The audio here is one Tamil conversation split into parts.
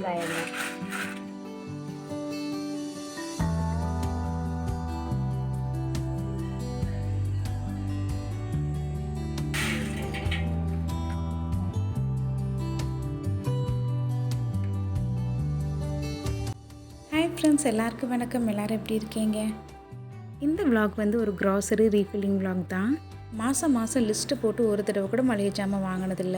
தேங்காய் எண்ணெய். ஹாய் ஃப்ரெண்ட்ஸ், எல்லாருக்கும் வணக்கம். எல்லோரும் எப்படி இருக்கீங்க? இந்த vlog வந்து ஒரு க்ராசரி ரீஃபில்லிங் vlog தான். மாதம் லிஸ்ட்டு போட்டு ஒரு தடவை கூட மளிகை ஜாமான் வாங்கினதில்ல.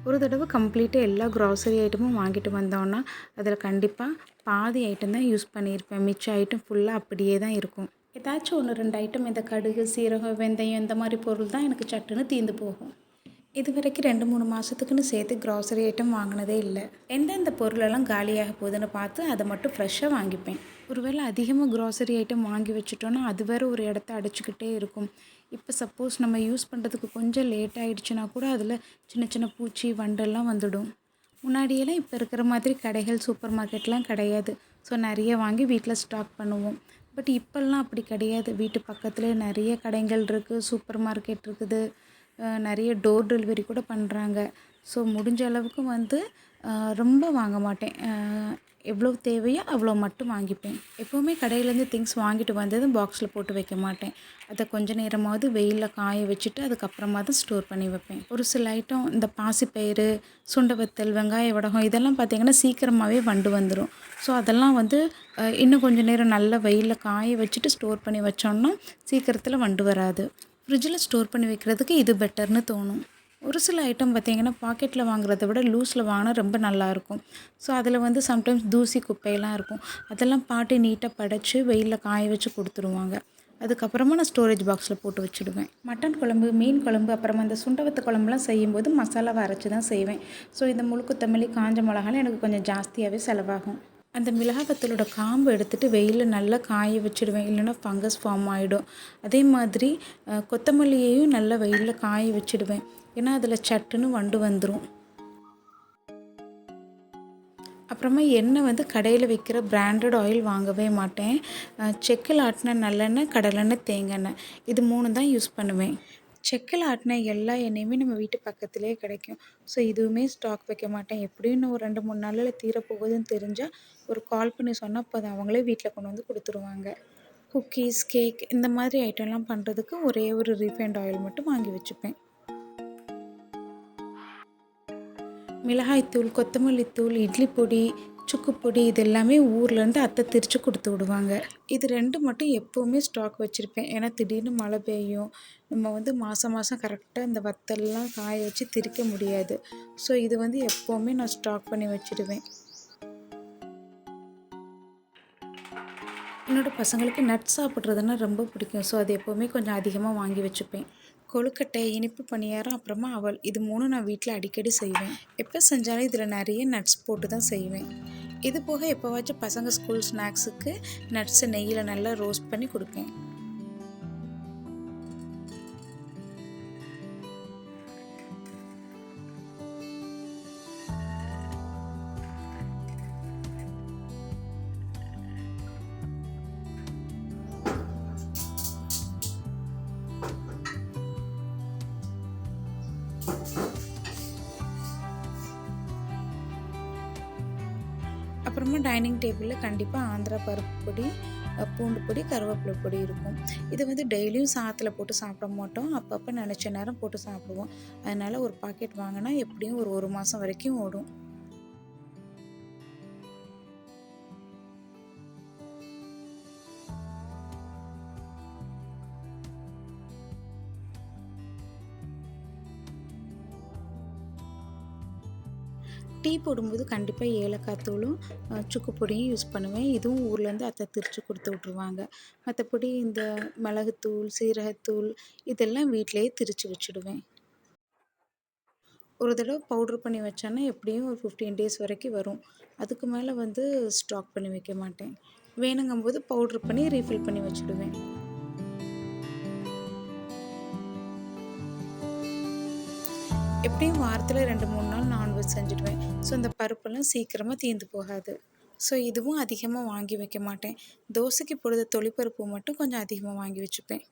ஒரு தடவை கம்ப்ளீட்டாக எல்லா க்ராசரி ஐட்டமும் வாங்கிட்டு வந்தோன்னா அதில் கண்டிப்பாக பாதி ஐட்டம் தான் யூஸ் பண்ணியிருப்பேன். மிச்ச ஐட்டம் ஃபுல்லாக அப்படியே தான் இருக்கும். ஏதாச்சும் 1-2 ஐட்டம், இந்த கடுகு, சீரகம், வெந்தயம் இந்த மாதிரி பொருள் தான் எனக்கு சட்டுன்னு தீர்ந்து போகும். இது வரைக்கும் 2-3 மாதத்துக்குன்னு சேர்த்து க்ராசரி ஐட்டம் வாங்கினதே இல்லை. எந்தெந்த பொருளெல்லாம் காலியாக போகுதுன்னு பார்த்து அதை மட்டும் ஃப்ரெஷ்ஷாக வாங்கிப்பேன். ஒருவேளை அதிகமாக க்ராசரி ஐட்டம் வாங்கி வச்சுட்டோன்னா அது வேறு ஒரு இடத்த அடைச்சிக்கிட்டே இருக்கும். இப்போ சப்போஸ் நம்ம யூஸ் பண்ணுறதுக்கு கொஞ்சம் லேட் ஆகிடுச்சுன்னா கூட அதில் சின்ன சின்ன பூச்சி வண்டெல்லாம் வந்துடும். முன்னாடியெல்லாம் இப்போ இருக்கிற மாதிரி கடைகள், சூப்பர் மார்க்கெட்லாம் கிடையாது. ஸோ நிறைய வாங்கி வீட்டில் ஸ்டாக் பண்ணுவோம். பட் இப்போல்லாம் அப்படி கிடையாது. வீட்டு பக்கத்துலேயே நிறைய கடைகள் இருக்குது, சூப்பர் மார்க்கெட் இருக்குது, நிறைய டோர் டெலிவரி கூட பண்ணுறாங்க. ஸோ முடிஞ்ச அளவுக்கு வந்து ரொம்ப வாங்க மாட்டேன். எவ்வளோ தேவையோ அவ்வளோ மட்டும் வாங்கிப்பேன். எப்போவுமே கடையிலேருந்து திங்ஸ் வாங்கிட்டு வந்ததும் பாக்ஸில் போட்டு வைக்க மாட்டேன். அதை கொஞ்ச நேரமாவது வெயிலில் காய வச்சுட்டு அதுக்கப்புறமா தான் ஸ்டோர் பண்ணி வைப்பேன். ஒரு சில ஐட்டம், இந்த பாசிப்பயிறு, சுண்டவத்தல், வெங்காய வடகம் இதெல்லாம் பார்த்திங்கன்னா சீக்கிரமாகவே வண்டு வந்துடும். ஸோ அதெல்லாம் வந்து இன்னும் கொஞ்சம் நேரம் நல்லா வெயிலில் காய வச்சுட்டு ஸ்டோர் பண்ணி வச்சோன்னா சீக்கிரத்தில் வண்டு வராது. ஃப்ரிட்ஜில் ஸ்டோர் பண்ணி வைக்கிறதுக்கு இது பெட்டர்னு தோணும். ஒரு சில ஐட்டம் பார்த்திங்கன்னா பாக்கெட்டில் வாங்குறத விட லூஸில் வாங்கினா ரொம்ப நல்லாயிருக்கும். ஸோ அதில் வந்து சம்டைம்ஸ் தூசி குப்பையெல்லாம் இருக்கும். அதெல்லாம் பாட்டி நீட்டாக படைச்சி வெயிலில் காய வச்சு கொடுத்துருவாங்க. அதுக்கப்புறமா நான் ஸ்டோரேஜ் பாக்ஸில் போட்டு வச்சுடுவேன். மட்டன் குழம்பு, மீன் குழம்பு, அப்புறமா இந்த சுண்டவத்து குழம்புலாம் செய்யும்போது மசாலாவை அரைச்சி தான் செய்வேன். ஸோ இந்த முழு கொத்தமல்லி, காஞ்ச மிளகாலாம் எனக்கு கொஞ்சம் ஜாஸ்தியாகவே செலவாகும். அந்த மிளகாவத்தலோட காம்பு எடுத்துகிட்டு வெயிலில் நல்லா காய வச்சுடுவேன். இல்லைன்னா ஃபங்கஸ் ஃபார்ம் ஆகிடும். அதே மாதிரி கொத்தமல்லியையும் நல்லா வெயிலில் காய வச்சுடுவேன். ஏன்னா அதில் சட்டுன்னு வண்டு வந்துடும். அப்புறமா எண்ணெய் வந்து கடையில் விற்கிற பிராண்டட் ஆயில் வாங்கவே மாட்டேன். செக்கில் ஆட்டின நல்லெண்ணெய், கடலெண்ணெய், தேங்காய் இது 3 தான் யூஸ் பண்ணுவேன். செக்கில் ஆட்டின எல்லா எண்ணெயுமே நம்ம வீட்டு பக்கத்துலேயே கிடைக்கும். ஸோ இதுவுமே ஸ்டாக் வைக்க மாட்டேன். எப்படியும் இன்னும் ஒரு 2-3 நாளில் தீரப்போகுதுன்னு தெரிஞ்சால் ஒரு கால் பண்ணி சொன்னால் அப்போ அதை அவங்களே வீட்டில் கொண்டு வந்து கொடுத்துருவாங்க. குக்கீஸ், கேக் இந்த மாதிரி ஐட்டம்லாம் பண்ணுறதுக்கு ஒரே ஒரு ரீஃபைண்ட் ஆயில் மட்டும் வாங்கி வச்சுப்பேன். மிளகாய்த்தூள், கொத்தமல்லித்தூள், இட்லி பொடி, சுக்கு பொடி இது எல்லாமே ஊர்லேருந்து அத்தை திரித்து கொடுத்து விடுவாங்க. இது 2 மட்டும் எப்போவுமே ஸ்டாக் வச்சுருப்பேன். ஏன்னா திடீர்னு மழை பெய்யும். நம்ம வந்து மாதம் கரெக்டாக இந்த வத்தல்லாம் காய வச்சு திரிக்க முடியாது. ஸோ இது வந்து எப்போவுமே நான் ஸ்டாக் பண்ணி வச்சுடுவேன். என்னோடய பசங்களுக்கு நட்ஸ் சாப்பிட்றதுன்னா ரொம்ப பிடிக்கும். ஸோ அது எப்போவுமே கொஞ்சம் அதிகமாக வாங்கி வச்சுப்பேன். கொழுக்கட்டை, இனிப்பு பணியாரம், அப்புறமா அவல் இது 3 நான் வீட்டில் அடிக்கடி செய்வேன். எப்போ செஞ்சாலும் இதில் நிறைய நட்ஸ் போட்டு தான் செய்வேன். இது போக எப்போவாச்சும் பசங்க ஸ்கூல் ஸ்நாக்ஸுக்கு நட்ஸை நெய்யில் நல்லா ரோஸ்ட் பண்ணி கொடுப்பேன். அப்புறமா டைனிங் டேபிளில் கண்டிப்பாக ஆந்திரா பருப்பு பொடி, பூண்டு பொடி, கருவேப்பிலை பொடி இருக்கும். இது வந்து டெய்லியும் சாதத்தில் போட்டு சாப்பிட மாட்டோம். அப்பப்போ நினச்ச நேரம் போட்டு சாப்பிடுவோம். அதனால் ஒரு பாக்கெட் வாங்கினா எப்படியும் ஒரு மாதம் வரைக்கும் ஓடும். டீ போடும்போது கண்டிப்பாக ஏலக்காய் தூளும் சுக்கு பொடியும் யூஸ் பண்ணுவேன். இதுவும் ஊர்லேருந்து அத்தை திரித்து கொடுத்து விட்ருவாங்க. மற்றபடி இந்த மிளகுத்தூள், சீரகத்தூள் இதெல்லாம் வீட்டிலையே திரித்து வச்சுடுவேன். ஒரு தடவை பவுட்ரு பண்ணி வச்சேன்னா எப்படியும் ஒரு 15 டேஸ் வரைக்கும் வரும். அதுக்கு மேலே வந்து ஸ்டாக் பண்ணி வைக்க மாட்டேன். வேணுங்கும்போது பவுட்ரு பண்ணி ரீஃபில் பண்ணி வச்சுடுவேன். எப்படியும் வாரத்தில் 2-3 நாள் நான்வெஜ் செஞ்சுடுவேன். ஸோ இந்த பருப்பெல்லாம் சீக்கிரமாக தீர்ந்து போகாது. ஸோ இதுவும் அதிகமாக வாங்கி வைக்க மாட்டேன். தோசைக்கு போடுற தொளிப்பருப்பு மட்டும் கொஞ்சம் அதிகமாக வாங்கி வச்சுப்பேன்.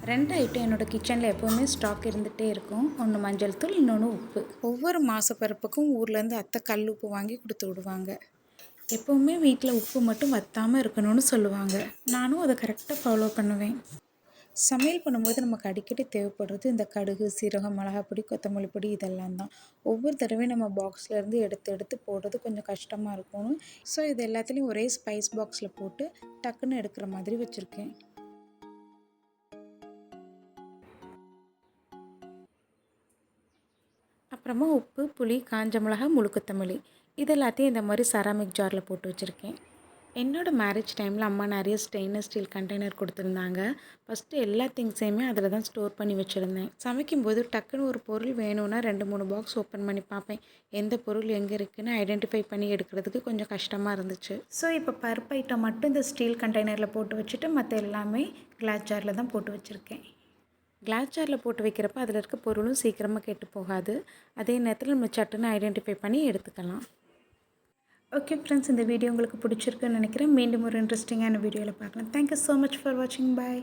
2 ஐட்டம் என்னோடய கிச்சனில் எப்போவுமே ஸ்டாக் இருந்துகிட்டே இருக்கும். ஒன்று மஞ்சள் தூள், இன்னொன்று உப்பு. ஒவ்வொரு மாத பிறப்புக்கும் ஊர்லேருந்து அத்தை கல் உப்பு வாங்கி கொடுத்து விடுவாங்க. எப்போவுமே வீட்டில் உப்பு மட்டும் வற்றாமல் இருக்கணும்னு சொல்லுவாங்க. நானும் அதை கரெக்டாக ஃபாலோ பண்ணுவேன். சமையல் பண்ணும்போது நமக்கு அடிக்கடி தேவைப்படுறது இந்த கடுகு, சீரகம், மிளகாப்பொடி, கொத்தமல்லி பொடி இதெல்லாம் தான். ஒவ்வொரு தடவையும் நம்ம பாக்ஸ்லேருந்து எடுத்து எடுத்து போடுறது கொஞ்சம் கஷ்டமாக இருக்கும். ஸோ இது எல்லாத்துலேயும் ஒரே ஸ்பைஸ் பாக்ஸில் போட்டு டக்குன்னு எடுக்கிற மாதிரி வச்சுருக்கேன். அப்புறமா உப்பு, புளி, காஞ்ச மிளகா, முழு கொத்தமல்லி இது எல்லாத்தையும் இந்த மாதிரி செராமிக் ஜாரில் போட்டு வச்சுருக்கேன். என்னோடய மேரேஜ் டைமில் அம்மா நிறைய ஸ்டெயின்லெஸ் ஸ்டீல் கண்டெய்னர் கொடுத்துருந்தாங்க. ஃபஸ்ட்டு எல்லா திங்ஸையுமே அதில் தான் ஸ்டோர் பண்ணி வச்சுருந்தேன். சமைக்கும்போது டக்குன்னு ஒரு பொருள் வேணும்னா 2-3 பாக்ஸ் ஓப்பன் பண்ணி பார்ப்பேன். எந்த பொருள் எங்கே இருக்குதுன்னு ஐடென்டிஃபை பண்ணி எடுக்கிறதுக்கு கொஞ்சம் கஷ்டமாக இருந்துச்சு. ஸோ இப்போ பருப்பு ஐட்டம் மட்டும் இந்த ஸ்டீல் கண்டெய்னரில் போட்டு வச்சுட்டு மற்ற எல்லாமே கிளாஸ் ஜாரில் தான் போட்டு வச்சுருக்கேன். கிளாஸ் ஜாரில் போட்டு வைக்கிறப்ப அதில் இருக்க பொருளும் சீக்கிரமாக கெட்டு போகாது. அதே நேரத்தில் நம்ம சட்டுன்னு ஐடென்டிஃபை பண்ணி எடுத்துக்கலாம். ஓகே ஃப்ரெண்ட்ஸ், இந்த வீடியோ உங்களுக்கு பிடிச்சிருக்குன்னு நினைக்கிறேன். மீண்டும் ஒரு இன்ட்ரெஸ்டிங்கான வீடியோவில் பார்க்கலாம். தேங்க்யூ ஸோ மச் ஃபார் வாட்சிங். பாய்.